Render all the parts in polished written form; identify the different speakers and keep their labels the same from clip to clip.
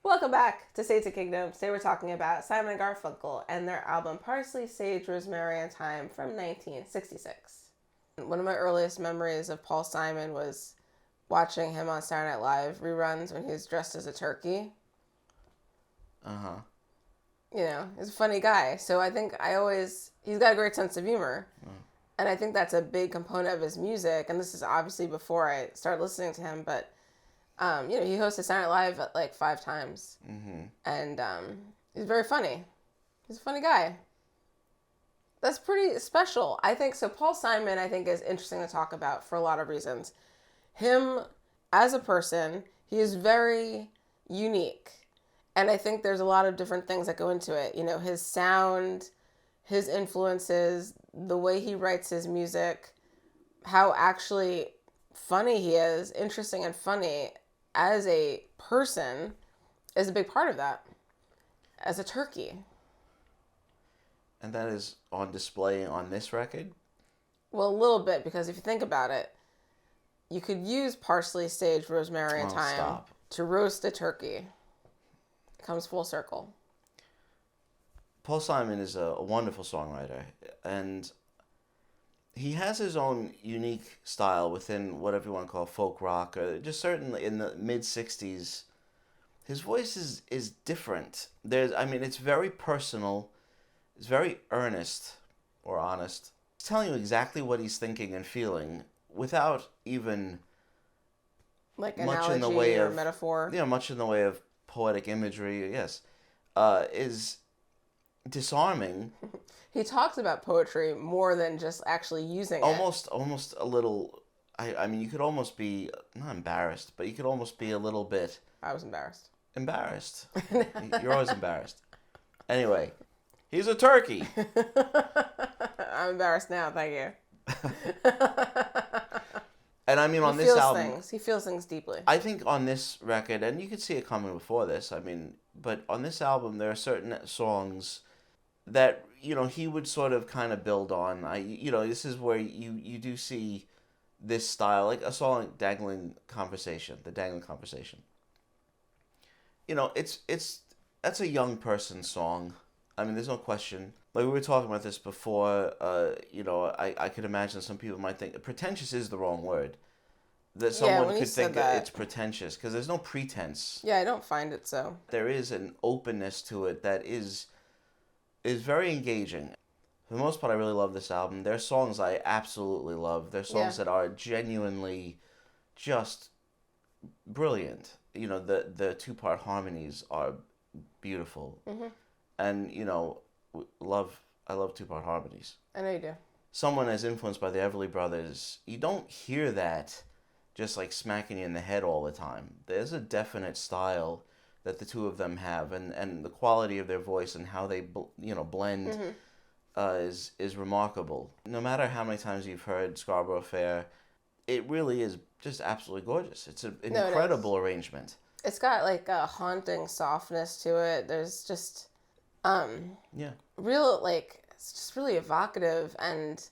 Speaker 1: Welcome back to States of Kingdom. Today we're talking about Simon and Garfunkel and their album Parsley, Sage, Rosemary and Thyme from 1966. One of my earliest memories of Paul Simon was watching him on Saturday Night Live reruns when he was dressed as a turkey.
Speaker 2: Uh-huh.
Speaker 1: You know, he's a funny guy. So I think he's got a great sense of humor. And I think that's a big component of his music. And this is obviously before I started listening to him, but he hosted Saturday Night Live like 5 times.
Speaker 2: Mm-hmm.
Speaker 1: And he's very funny. He's a funny guy. That's pretty special, I think. So Paul Simon, I think, is interesting to talk about for a lot of reasons. Him as a person, he is very unique. And I think there's a lot of different things that go into it. You know, his sound, his influences, the way he writes his music, how actually funny he is, interesting and funny as a person is a big part of that. As a turkey.
Speaker 2: And that is on display on this record?
Speaker 1: Well, a little bit, because if you think about it, you could use parsley, sage, rosemary, and thyme to roast a turkey. It comes full circle.
Speaker 2: Paul Simon is a wonderful songwriter, and he has his own unique style within what everyone call folk rock, or just certainly in the mid-60s. His voice is different. It's very personal. It's very earnest or honest. He's telling you exactly what he's thinking and feeling without even
Speaker 1: like
Speaker 2: much in the
Speaker 1: analogy
Speaker 2: way
Speaker 1: or
Speaker 2: of
Speaker 1: metaphor.
Speaker 2: Much in the way of poetic imagery. Yes, is disarming.
Speaker 1: He talks about poetry more than just actually using
Speaker 2: it. Almost a little. I mean, you could almost be not embarrassed, but you could almost be a little bit.
Speaker 1: I was embarrassed.
Speaker 2: Embarrassed. You're always embarrassed. Anyway, he's a turkey.
Speaker 1: I'm embarrassed now. Thank you.
Speaker 2: And I mean, on this album,
Speaker 1: he feels things deeply.
Speaker 2: I think on this record, and you could see it coming before this. But on this album, there are certain songs that he would sort of kind of build on. This is where you do see this style, like a song like Dangling Conversation. That's a young person's song. I mean, there's no question. Like we were talking about this before. I could imagine some people might think pretentious is the wrong word. That someone could think it's pretentious because there's no pretense.
Speaker 1: Yeah, I don't find it so.
Speaker 2: There is an openness to it that is very engaging. For the most part, I really love this album. There are songs I absolutely love. There are songs that are genuinely just brilliant. The 2-part harmonies are beautiful.
Speaker 1: Mm-hmm.
Speaker 2: And, I love 2-part harmonies.
Speaker 1: I know you do.
Speaker 2: Someone as influenced by the Everly Brothers, you don't hear that just like smacking you in the head all the time. There's a definite style that the two of them have, and the quality of their voice and how they blend is remarkable. No matter how many times you've heard Scarborough Fair, it really is just absolutely gorgeous. It's an incredible arrangement.
Speaker 1: It's got like a haunting softness to it. There's just real, like, it's just really evocative. And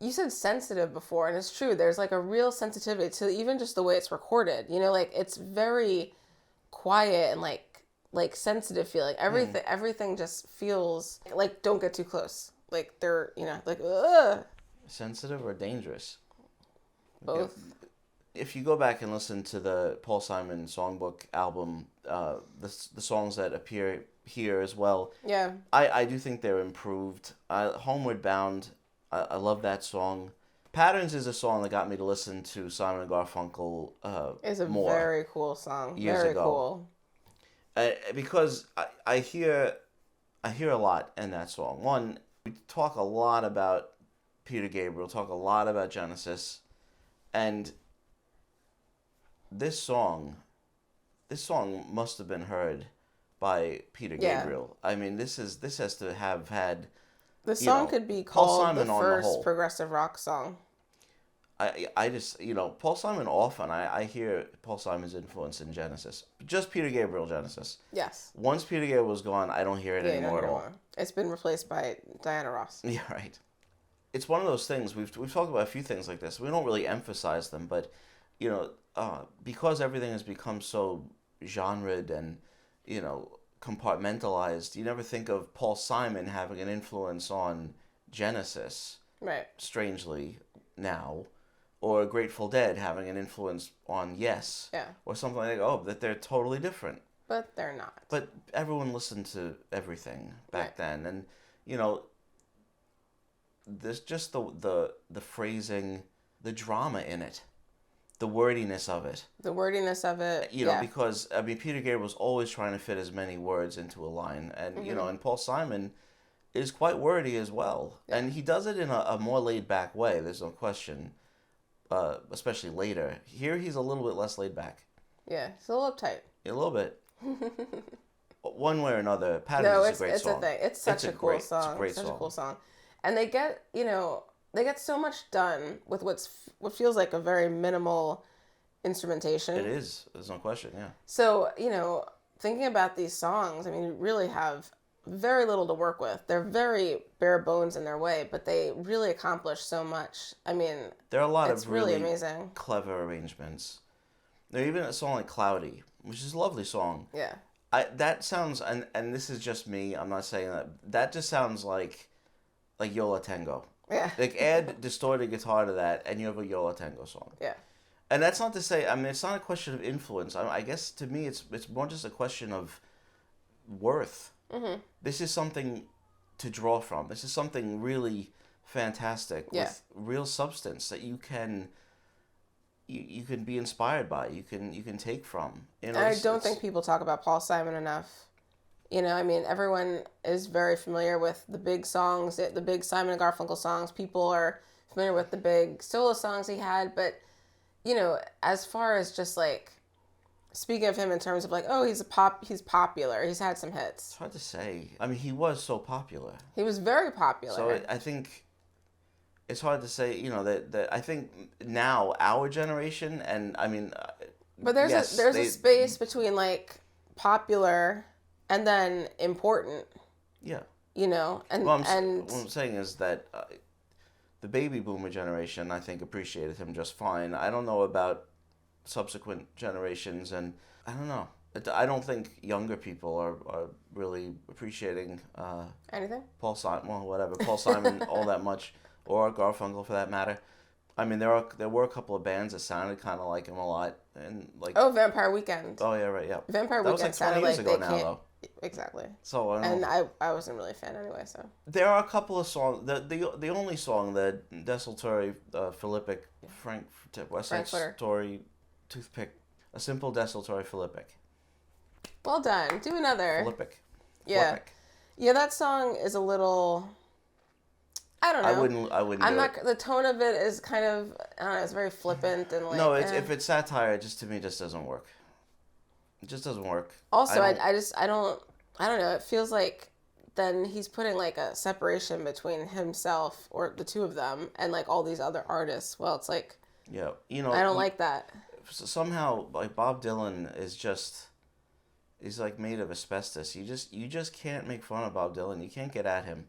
Speaker 1: you said sensitive before, and it's true. There's like a real sensitivity to even just the way it's recorded. Like it's very quiet and like sensitive feeling. Everything just feels like don't get too close. Like they're like ugh.
Speaker 2: Sensitive or dangerous?
Speaker 1: Both.
Speaker 2: If you go back and listen to the Paul Simon Songbook album, the songs that appear here as well, I do think they're improved. Homeward Bound, I love that song. Patterns is a song that got me to listen to Simon and Garfunkel
Speaker 1: It's a
Speaker 2: more
Speaker 1: very cool song.
Speaker 2: Years
Speaker 1: very
Speaker 2: ago.
Speaker 1: Cool.
Speaker 2: Because I hear a lot in that song. One, we talk a lot about Peter Gabriel, talk a lot about Genesis, and this song must have been heard by Peter Gabriel. I mean, this has to have had.
Speaker 1: The song could be called the first progressive rock song.
Speaker 2: I just, Paul Simon often, I hear Paul Simon's influence in Genesis. Just Peter Gabriel Genesis.
Speaker 1: Yes.
Speaker 2: Once Peter Gabriel was gone, I don't hear it anymore at all.
Speaker 1: It's been replaced by Diana Ross.
Speaker 2: Yeah, right. It's one of those things, we've talked about a few things like this. We don't really emphasize them, but, because everything has become so genred and, compartmentalized. You never think of Paul Simon having an influence on Genesis,
Speaker 1: Right.
Speaker 2: strangely now, or Grateful Dead having an influence on Yes,
Speaker 1: Yeah.
Speaker 2: or something like that they're totally different.
Speaker 1: But they're not.
Speaker 2: But everyone listened to everything back then, and there's just the phrasing, the drama in it, the wordiness of it.
Speaker 1: Because
Speaker 2: Peter Gabriel was always trying to fit as many words into a line, and and Paul Simon is quite wordy as well, and he does it in a more laid back way. There's no question, especially later. Here he's a little bit less laid back.
Speaker 1: Yeah, he's a little uptight.
Speaker 2: A little bit. One way or another, Patterns is a great song.
Speaker 1: It's a thing. It's such a cool song.
Speaker 2: It's a great
Speaker 1: such
Speaker 2: song.
Speaker 1: a cool song, and they get so much done with what feels like a very minimal instrumentation.
Speaker 2: It is. There's no question. Yeah.
Speaker 1: So thinking about these songs, I mean, you really have very little to work with. They're very bare bones in their way, but they really accomplish so much. I mean,
Speaker 2: there are a lot of
Speaker 1: really amazing,
Speaker 2: clever arrangements. There's even a song like "Cloudy," which is a lovely song.
Speaker 1: Yeah.
Speaker 2: That sounds, and this is just me. I'm not saying that. That just sounds like Yola Tango.
Speaker 1: Yeah.
Speaker 2: Like add distorted guitar to that, and you have a Yola Tango song.
Speaker 1: Yeah.
Speaker 2: And that's not to say. I mean, it's not a question of influence. I guess to me, it's more just a question of worth.
Speaker 1: Mm-hmm.
Speaker 2: This is something to draw from. This is something really fantastic with real substance that you can be inspired by. You can take from.
Speaker 1: I don't think people talk about Paul Simon enough. I mean, everyone is very familiar with the big songs, the big Simon and Garfunkel songs. People are familiar with the big solo songs he had, but as far as just like speaking of him in terms of like, oh, he's popular. He's had some hits.
Speaker 2: It's hard to say. I mean, he was so popular.
Speaker 1: He was very popular.
Speaker 2: So I think it's hard to say, that I think now our generation, and I mean,
Speaker 1: but there's a space between like popular and then important.
Speaker 2: Yeah.
Speaker 1: And
Speaker 2: what I'm saying is that the baby boomer generation, I think, appreciated him just fine. I don't know about subsequent generations, and I don't know. I don't think younger people are really appreciating
Speaker 1: anything.
Speaker 2: Paul Simon all that much, or Garfunkel for that matter. I mean, there were a couple of bands that sounded kind of like him a lot, and like
Speaker 1: Vampire Weekend.
Speaker 2: Oh yeah, right, yeah.
Speaker 1: Vampire
Speaker 2: that
Speaker 1: Weekend
Speaker 2: was like 20 years ago now, though.
Speaker 1: Exactly.
Speaker 2: So
Speaker 1: I wasn't really a fan anyway. So
Speaker 2: there are a couple of songs. The only song that desultory Philippic Frank West Side Story Toothpick, a simple desultory Philippic.
Speaker 1: Well done. Do another.
Speaker 2: Philippic.
Speaker 1: Yeah.
Speaker 2: Philippic. Yeah,
Speaker 1: that song is a little. I don't know.
Speaker 2: I wouldn't.
Speaker 1: I'm not. The tone of it is kind of. I don't know. It's very flippant and like.
Speaker 2: No, if it's satire, it just to me just doesn't work. It just doesn't work.
Speaker 1: Also, I don't know. It feels like then he's putting like a separation between himself or the two of them and like all these other artists. Well, it's like.
Speaker 2: Yeah,
Speaker 1: I don't like that.
Speaker 2: Somehow, like Bob Dylan is like made of asbestos. You just can't make fun of Bob Dylan. You can't get at him.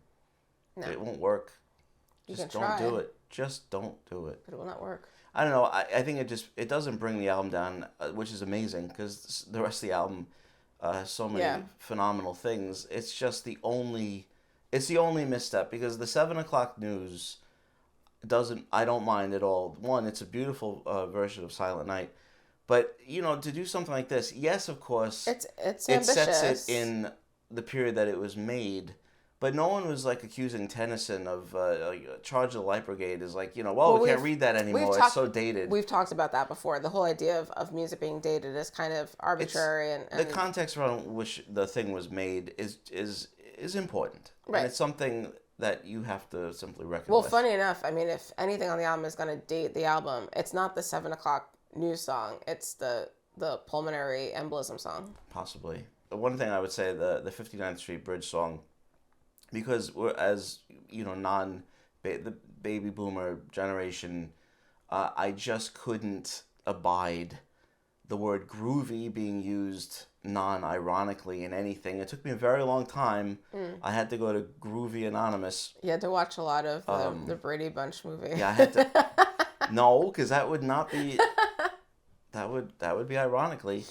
Speaker 2: No. It won't work. Just don't do it. Just don't do it.
Speaker 1: But it will not work.
Speaker 2: I don't know. I think it doesn't bring the album down, which is amazing because the rest of the album has so many phenomenal things. It's just the only misstep because the 7 o'clock news I don't mind at all. One, it's a beautiful version of Silent Night. But, to do something like this, yes, of course,
Speaker 1: it's ambitious.
Speaker 2: It sets it in the period that it was made. But no one was like accusing Tennyson of Charge of the Light Brigade is like, we can't read that anymore. It's so dated.
Speaker 1: We've talked about that before. The whole idea of music being dated is kind of arbitrary. And
Speaker 2: the context around which the thing was made is important.
Speaker 1: Right.
Speaker 2: And it's something that you have to simply recognize.
Speaker 1: Well, funny enough, I mean, if anything on the album is going to date the album, it's not the 7 o'clock news song. It's the pulmonary embolism song.
Speaker 2: Possibly. The one thing I would say, the 59th Street Bridge song, because we're, as the baby boomer generation, I just couldn't abide the word groovy being used non-ironically in anything. It took me a very long time. I had to go to Groovy Anonymous.
Speaker 1: You had to watch a lot of the Brady Bunch movie.
Speaker 2: Yeah, I had to. No, because that would not be. That would be ironically.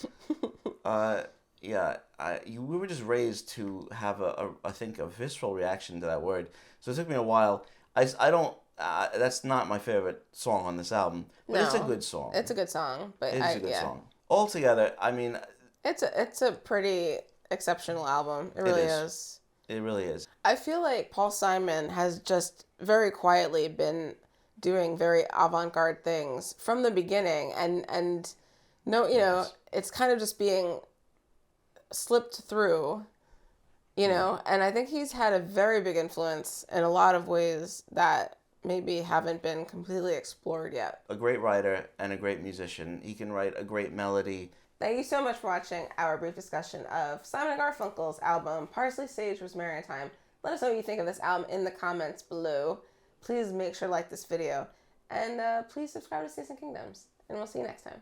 Speaker 2: we were just raised to have I think a visceral reaction to that word. So it took me a while. I don't. That's not my favorite song on this album, but it's a good song.
Speaker 1: It's a good song, but
Speaker 2: It's a good song. Altogether, I mean,
Speaker 1: it's a pretty exceptional album. It really is.
Speaker 2: It really is.
Speaker 1: I feel like Paul Simon has just very quietly been doing very avant-garde things from the beginning, and no, you know, it's kind of just being slipped through, you know, and I think he's had a very big influence in a lot of ways that maybe haven't been completely explored yet.
Speaker 2: A great writer and a great musician. He can write a great melody.
Speaker 1: Thank you so much for watching our brief discussion of Simon Garfunkel's album, Parsley, Rosemary and Thyme. Let us know what you think of this album in the comments below. Please make sure to like this video. And please subscribe to States and Kingdoms. And we'll see you next time.